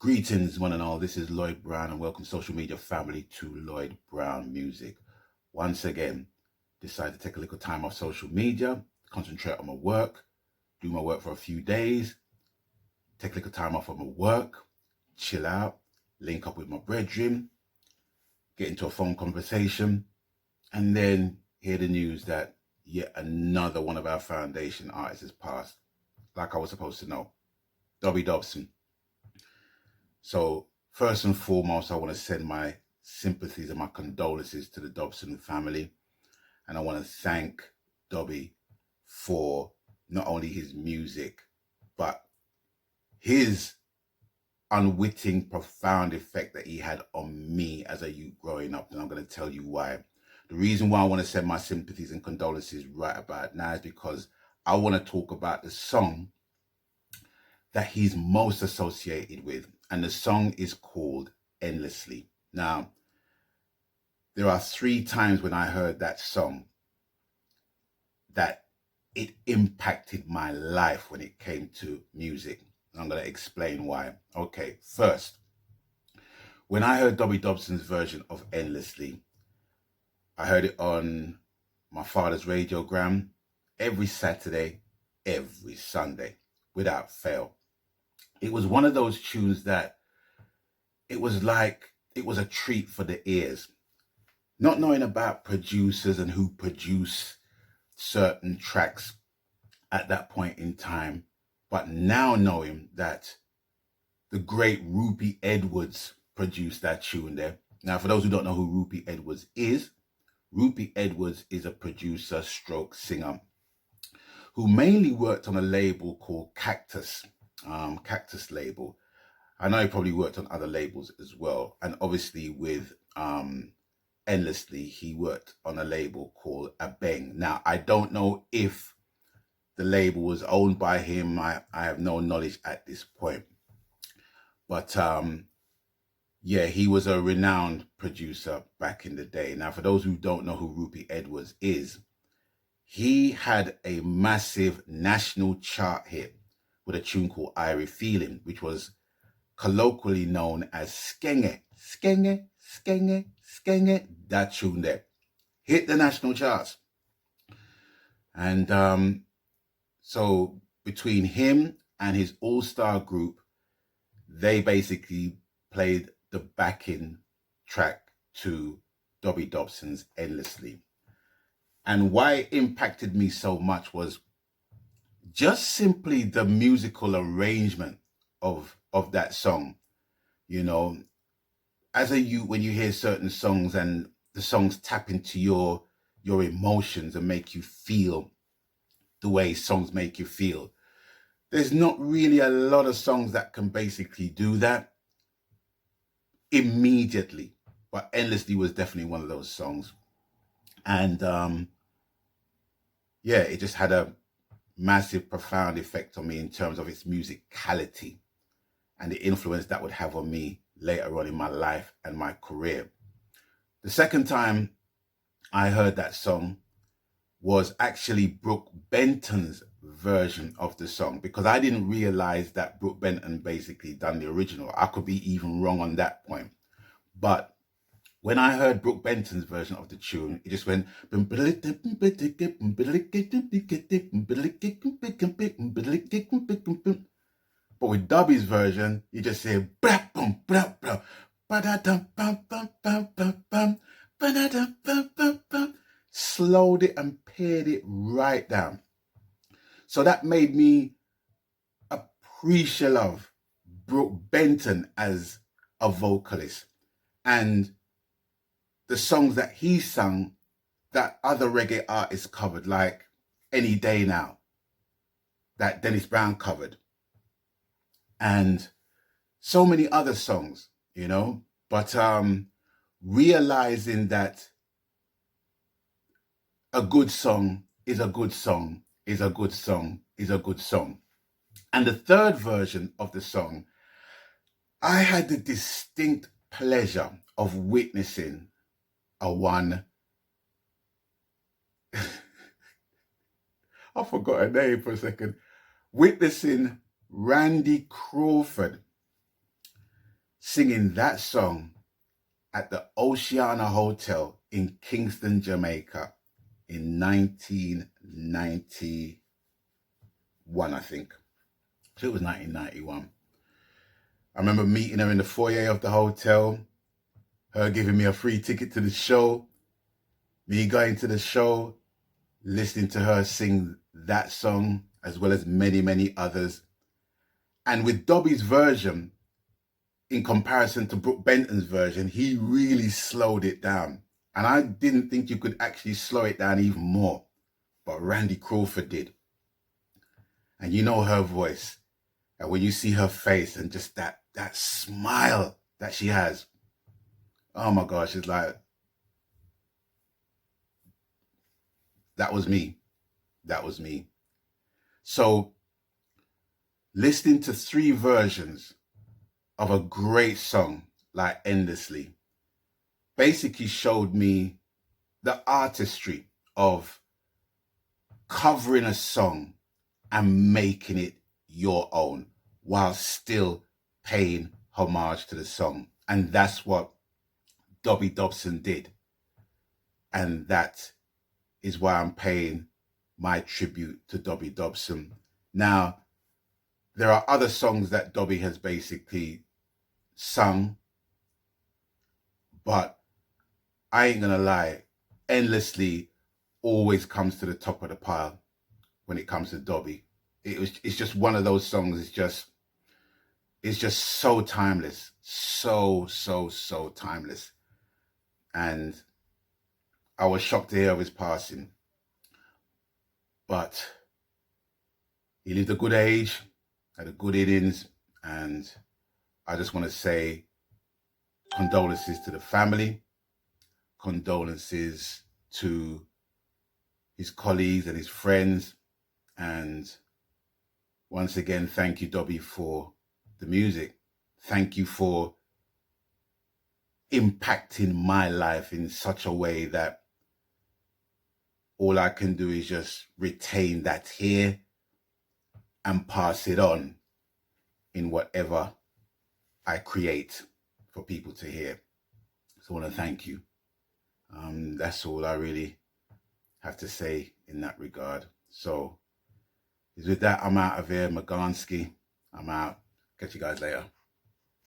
Greetings, one and all. This is Lloyd Brown, and welcome social media family to Lloyd Brown Music. Once again, decided to take a little time off social media, concentrate on my work, do my work for a few days, take a little time off of my work, chill out, link up with my brethren, get into a phone conversation, and then hear the news that yet another one of our foundation artists has passed, like I was supposed to know, Dobby Dobson. So first and foremost, I want to send my sympathies and my condolences to the Dobson family. And I want to thank Dobby for not only his music, but his unwitting, profound effect that he had on me as a youth growing up. And I'm going to tell you why. The reason why I want to send my sympathies and condolences right about now is because I want to talk about the song that he's most associated with. And the song is called Endlessly. Now, there are 3 times when I heard that song that it impacted my life when it came to music. I'm going to explain why. Okay, first, when I heard Dobby Dobson's version of Endlessly, I heard it on my father's radiogram every Saturday, every Sunday, without fail. It was one of those tunes that it was a treat for the ears. Not knowing about producers and who produce certain tracks at that point in time, but now knowing that the great Ruby Edwards produced that tune there. Now, for those who don't know who Ruby Edwards is a producer stroke singer who mainly worked on a label called Cactus label. I know he probably worked on other labels as well. And obviously with Endlessly, he worked on a label called Abeng. Now, I don't know if the label was owned by him. I have no knowledge at this point. But yeah, he was a renowned producer back in the day. Now, for those who don't know who Ruby Edwards is, he had a massive national chart hit with a tune called Irie Feeling, which was colloquially known as Skenge, Skenge, Skenge, Skenge. That tune there hit the national charts. And so between him and his all-star group, they basically played the backing track to Dobby Dobson's Endlessly. And why it impacted me so much was just simply the musical arrangement of that song. You know, as a youth, when you hear certain songs and the songs tap into your emotions and make you feel the way songs make you feel, there's not really a lot of songs that can basically do that immediately. But Endlessly was definitely one of those songs. And yeah, it just had a massive, profound effect on me in terms of its musicality and the influence that would have on me later on in my life and my career. The second time I heard that song was actually Brooke Benton's version of the song, because I didn't realize that Brooke Benton basically done the original. I could be even wrong on that point. But when I heard Brooke Benton's version of the tune, it just went. But with Dobby's version, you just say slowed it and pared it right down. So that made me appreciate Brooke Benton as a vocalist, and the songs that he sung that other reggae artists covered, like Any Day Now, that Dennis Brown covered, and so many other songs, you know. But realizing that a good song is a good song is a good song is a good song. And the third version of the song, I had the distinct pleasure of witnessing a one. I forgot her name for a second. Witnessing Randy Crawford singing that song at the Oceana Hotel in Kingston, Jamaica in 1991, I think. So it was 1991. I remember meeting her in the foyer of the hotel, her giving me a free ticket to the show, me going to the show, listening to her sing that song, as well as many, many others. And with Dobby's version, in comparison to Brooke Benton's version, he really slowed it down. And I didn't think you could actually slow it down even more, but Randy Crawford did. And you know her voice. And when you see her face and just that smile that she has, oh my gosh, it's like, that was me. That was me. So listening to 3 versions of a great song like Endlessly basically showed me the artistry of covering a song and making it your own while still paying homage to the song. And that's what Dobby Dobson did. And that is why I'm paying my tribute to Dobby Dobson. Now, there are other songs that Dobby has basically sung, but I ain't gonna lie, Endlessly always comes to the top of the pile when it comes to Dobby. It's just one of those songs. It's just so timeless, so timeless. And I was shocked to hear of his passing, but he lived a good age, had a good innings, and I just want to say condolences to the family, condolences to his colleagues and his friends, and once again, thank you, Dobby, for the music. Thank you for impacting my life in such a way that all I can do is just retain that here and pass it on in whatever I create for people to hear. So I want to thank you. That's all I really have to say in that regard. So with that, I'm out of here. Maganski, I'm out. Catch you guys later.